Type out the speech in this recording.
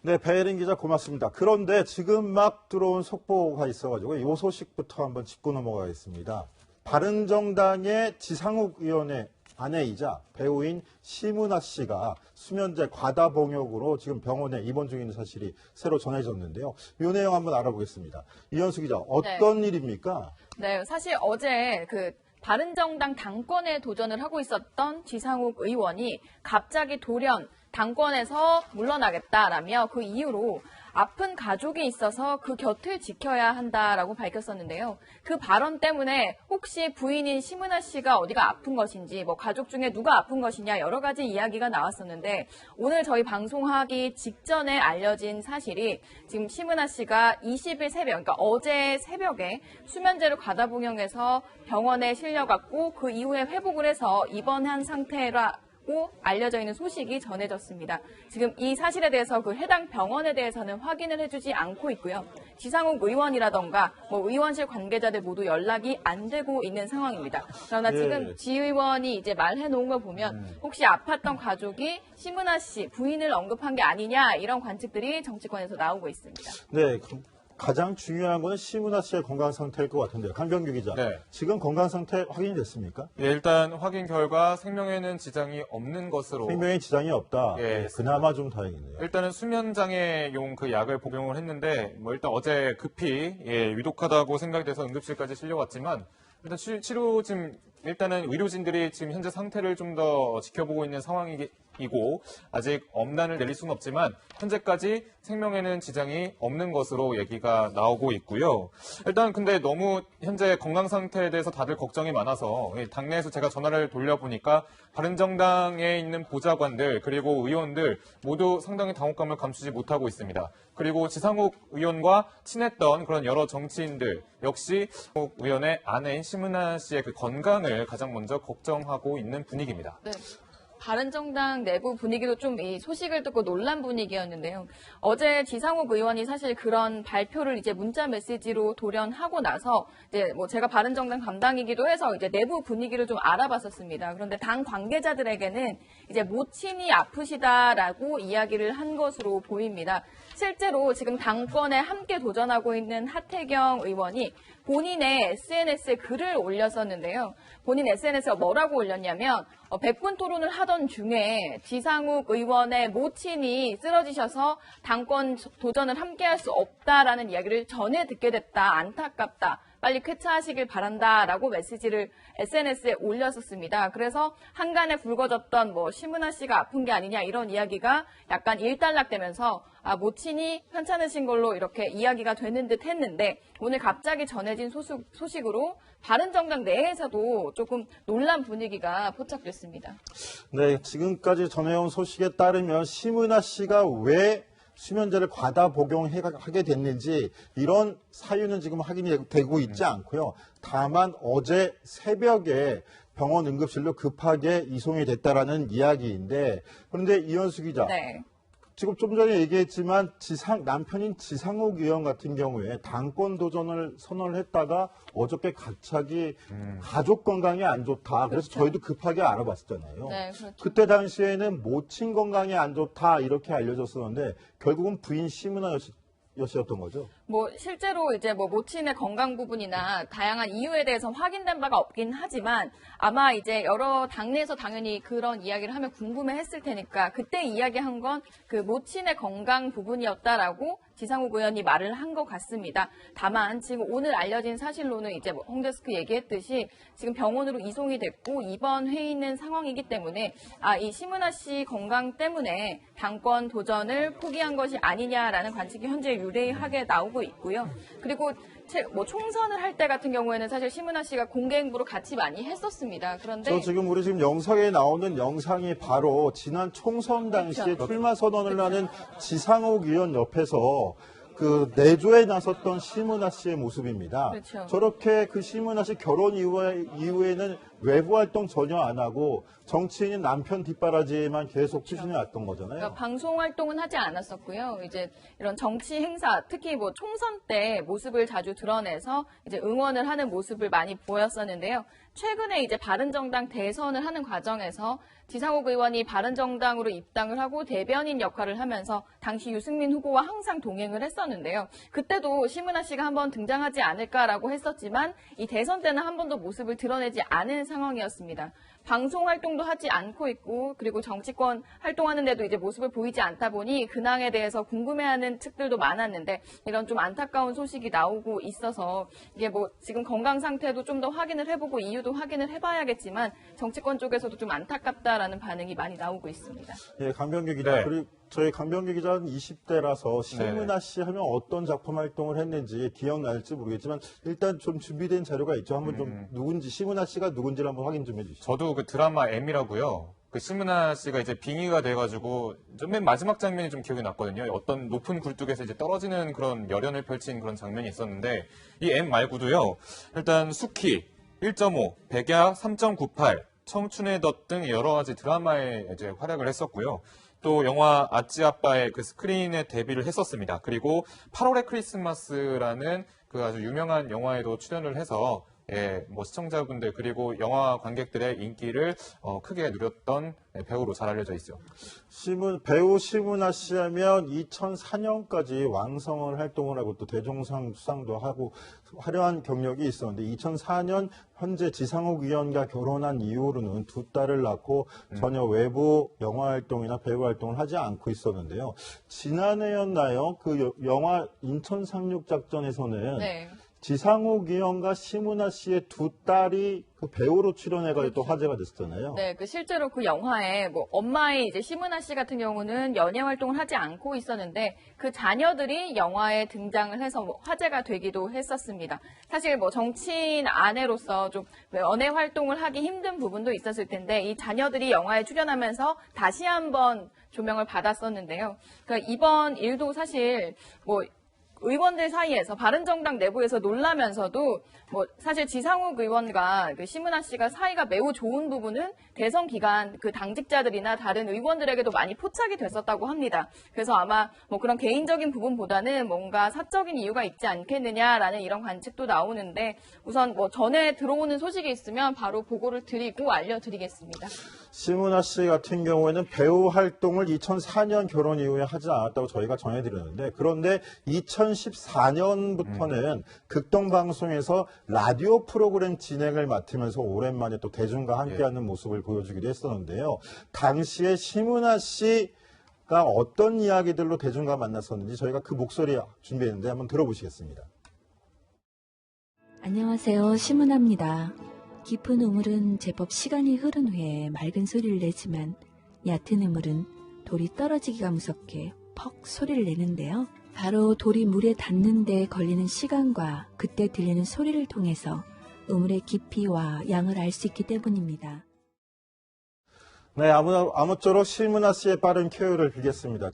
네, 배혜린 기자 고맙습니다. 그런데 지금 막 들어온 속보가 있어가지고 이 소식부터 한번 짚고 넘어가겠습니다. 바른정당의 지상욱 의원의 아내이자 배우인 심은하 씨가 수면제 과다 복용으로 지금 병원에 입원 중인 사실이 새로 전해졌는데요. 이 내용 한번 알아보겠습니다. 이현수 기자, 어떤 일입니까? 네, 사실 어제 바른정당 당권에 도전을 하고 있었던 지상욱 의원이 갑자기 돌연 당권에서 물러나겠다라며 그 이유로 아픈 가족이 있어서 그 곁을 지켜야 한다라고 밝혔었는데요. 그 발언 때문에 혹시 부인인 심은하 씨가 어디가 아픈 것인지, 가족 중에 누가 아픈 것이냐 여러 가지 이야기가 나왔었는데 오늘 저희 방송하기 직전에 알려진 사실이 지금 심은하 씨가 20일 새벽, 그러니까 어제 새벽에 수면제를 과다 복용해서 병원에 실려갔고 그 이후에 회복을 해서 입원한 상태라 알려져 있는 소식이 전해졌습니다. 지금 이 사실에 대해서 그 해당 병원에 대해서는 확인을 해주지 않고 있고요. 지상욱 의원이라던가 의원실 관계자들 모두 연락이 안 되고 있는 상황입니다. 그러나 지금 지 의원이 이제 말해놓은 걸 보면 혹시 아팠던 가족이 심은하 씨 부인을 언급한 게 아니냐 이런 관측들이 정치권에서 나오고 있습니다. 네. 가장 중요한 거는 심은하 씨의 건강 상태일 것 같은데요. 강병규 기자. 네. 지금 건강 상태 확인이 됐습니까? 예, 일단 확인 결과 생명에는 지장이 없는 것으로. 생명에 지장이 없다. 예, 그나마 좀 다행이네요. 일단은 수면장애용 그 약을 복용을 했는데 일단 어제 급히 위독하다고 생각이 돼서 응급실까지 실려왔지만 일단 치료 지금 일단은 의료진들이 지금 현재 상태를 좀 더 지켜보고 있는 상황이고 아직 엄단을 내릴 수는 없지만 현재까지 생명에는 지장이 없는 것으로 얘기가 나오고 있고요. 일단 근데 너무 현재 건강 상태에 대해서 다들 걱정이 많아서 당내에서 제가 전화를 돌려보니까 바른정당에 있는 보좌관들 그리고 의원들 모두 상당히 당혹감을 감추지 못하고 있습니다. 그리고 지상욱 의원과 친했던 그런 여러 정치인들 역시 지상욱 의원의 아내인 심은하 씨의 그 건강을 가장 먼저 걱정하고 있는 분위기입니다. 네. 바른정당 내부 분위기도 좀 이 소식을 듣고 놀란 분위기였는데요. 어제 지상욱 의원이 사실 그런 발표를 이제 문자 메시지로 돌연하고 나서 이제 제가 바른정당 담당이기도 해서 이제 내부 분위기를 좀 알아봤었습니다. 그런데 당 관계자들에게는 이제 모친이 아프시다라고 이야기를 한 것으로 보입니다. 실제로 지금 당권에 함께 도전하고 있는 하태경 의원이 본인의 SNS에 글을 올렸었는데요. 본인 SNS에 뭐라고 올렸냐면 100분 토론을 하던 중에 지상욱 의원의 모친이 쓰러지셔서 당권 도전을 함께할 수 없다라는 이야기를 전해 듣게 됐다. 안타깝다. 빨리 쾌차하시길 바란다라고 메시지를 SNS에 올렸었습니다. 그래서 한간에 불거졌던 심은하 씨가 아픈 게 아니냐 이런 이야기가 약간 일단락되면서 모친이 편찮으신 걸로 이렇게 이야기가 되는 듯 했는데 오늘 갑자기 전해진 소식으로 바른정당 내에서도 조금 논란 분위기가 포착됐습니다. 네, 지금까지 전해온 소식에 따르면 심은하 씨가 왜 수면제를 과다 복용하게 됐는지 이런 사유는 지금 확인이 되고 있지 않고요. 다만 어제 새벽에 병원 응급실로 급하게 이송이 됐다라는 이야기인데 그런데 이현수 기자. 네. 지금 좀 전에 얘기했지만 남편인 지상욱 의원 같은 경우에 당권 도전을 선언을 했다가 어저께 갑자기 가족 건강이 안 좋다. 그래서 그렇죠. 저희도 급하게 알아봤었잖아요. 네, 그렇죠. 그때 당시에는 모친 건강이 안 좋다 이렇게 알려졌었는데 결국은 부인 심은하 여씨였던 거죠. 실제로 이제 모친의 건강 부분이나 다양한 이유에 대해서 확인된 바가 없긴 하지만 아마 이제 여러 당내에서 당연히 그런 이야기를 하면 궁금해 했을 테니까 그때 이야기한 건 그 모친의 건강 부분이었다라고 지상욱 의원이 말을 한 것 같습니다. 다만 지금 오늘 알려진 사실로는 이제 홍데스크 얘기했듯이 지금 병원으로 이송이 됐고 입원해 있는 상황이기 때문에 이 심은하 씨 건강 때문에 당권 도전을 포기한 것이 아니냐라는 관측이 현재 유례하게 나오고 있고요. 그리고 총선을 할 때 같은 경우에는 사실 심은하 씨가 공개 행보를 같이 많이 했었습니다. 그런데 우리 지금 영상에 나오는 영상이 바로 지난 총선 당시에 그렇죠. 출마 선언을 하는 지상욱 의원 옆에서 그 내조에 나섰던 심은하 씨의 모습입니다. 그렇죠. 저렇게 그 심은하 씨 결혼 이후에는 외부 활동 전혀 안 하고 정치인인 남편 뒷바라지만 계속 추진해 왔던 거잖아요. 그러니까 방송 활동은 하지 않았었고요. 이제 이런 정치 행사, 특히 뭐 총선 때 모습을 자주 드러내서 이제 응원을 하는 모습을 많이 보였었는데요. 최근에 이제 바른정당 대선을 하는 과정에서 지상욱 의원이 바른정당으로 입당을 하고 대변인 역할을 하면서 당시 유승민 후보와 항상 동행을 했었는데요. 그때도 심은하 씨가 한번 등장하지 않을까라고 했었지만 이 대선 때는 한 번도 모습을 드러내지 않은 상황이었습니다. 방송 활동도 하지 않고 있고 그리고 정치권 활동하는데도 이제 모습을 보이지 않다 보니 근황에 대해서 궁금해하는 측들도 많았는데 이런 좀 안타까운 소식이 나오고 있어서 이게 뭐 지금 건강 상태도 좀 더 확인을 해보고 이유도 확인을 해봐야겠지만 정치권 쪽에서도 좀 안타깝다라는 반응이 많이 나오고 있습니다. 예, 강병규 기자. 네. 그리고 저희 강병규 기자는 20대라서 심은하 씨 하면 어떤 작품 활동을 했는지 기억날지 모르겠지만 일단 좀 준비된 자료가 있죠. 한번 좀 누군지 심은하 씨가 누군지를 한번 확인 좀 해주시죠. 저도 그 드라마 M이라고요. 그 심은하 씨가 이제 빙의가 돼가지고 좀 맨 마지막 장면이 좀 기억이 났거든요. 어떤 높은 굴뚝에서 이제 떨어지는 그런 열연을 펼친 그런 장면이 있었는데 이 M 말고도요. 일단 수키 1.5, 백야 3.98, 청춘의 덫 등 여러 가지 드라마에 이제 활약을 했었고요. 또 영화 아찌 아빠의 그 스크린에 데뷔를 했었습니다. 그리고 8월의 크리스마스라는 그 아주 유명한 영화에도 출연을 해서 예, 뭐 시청자분들 그리고 영화 관객들의 인기를 크게 누렸던 배우로 잘 알려져 있죠. 배우 심은하 씨 하면 2004년까지 왕성한 활동을 하고 또 대종상 수상도 하고 화려한 경력이 있었는데 2004년 현재 지상욱 의원과 결혼한 이후로는 두 딸을 낳고 전혀 외부 영화 활동이나 배우 활동을 하지 않고 있었는데요. 지난해였나요? 그 영화 인천 상륙 작전에서는 네. 지상욱 의원과 심은하 씨의 두 딸이 그 배우로 출연해가지고 또 화제가 됐었잖아요. 네, 그 실제로 그 영화에 뭐 엄마의 이제 심은하 씨 같은 경우는 연예 활동을 하지 않고 있었는데 그 자녀들이 영화에 등장을 해서 뭐 화제가 되기도 했었습니다. 사실 뭐 정치인 아내로서 좀 연예 활동을 하기 힘든 부분도 있었을 텐데 이 자녀들이 영화에 출연하면서 다시 한번 조명을 받았었는데요. 그러니까 이번 일도 사실 뭐 의원들 사이에서 바른정당 내부에서 놀라면서도 뭐 사실 지상욱 의원과 그 심은하 씨가 사이가 매우 좋은 부분은 대선 기간 그 당직자들이나 다른 의원들에게도 많이 포착이 됐었다고 합니다. 그래서 아마 뭐 그런 개인적인 부분보다는 뭔가 사적인 이유가 있지 않겠느냐라는 이런 관측도 나오는데 우선 뭐 전에 들어오는 소식이 있으면 바로 보고를 드리고 알려드리겠습니다. 심은하 씨 같은 경우에는 배우 활동을 2004년 결혼 이후에 하지 않았다고 저희가 전해드렸는데 그런데 2014년부터는 극동방송에서 라디오 프로그램 진행을 맡으면서 오랜만에 또 대중과 함께하는 모습을 보여주기도 했었는데요. 당시에 심은하 씨가 어떤 이야기들로 대중과 만났었는지 저희가 그 목소리 준비했는데 한번 들어보시겠습니다. 안녕하세요. 심은하입니다. 깊은 우물은 제법 시간이 흐른 후에 맑은 소리를 내지만 얕은 우물은 돌이 떨어지기가 무섭게 퍽 소리를 내는데요. 바로 돌이 물에 닿는 데 걸리는 시간과 그때 들리는 소리를 통해서 우물의 깊이와 양을 알 수 있기 때문입니다. 네, 아무쪼록 심은하 씨의 빠른 쾌유를 빌겠습니다.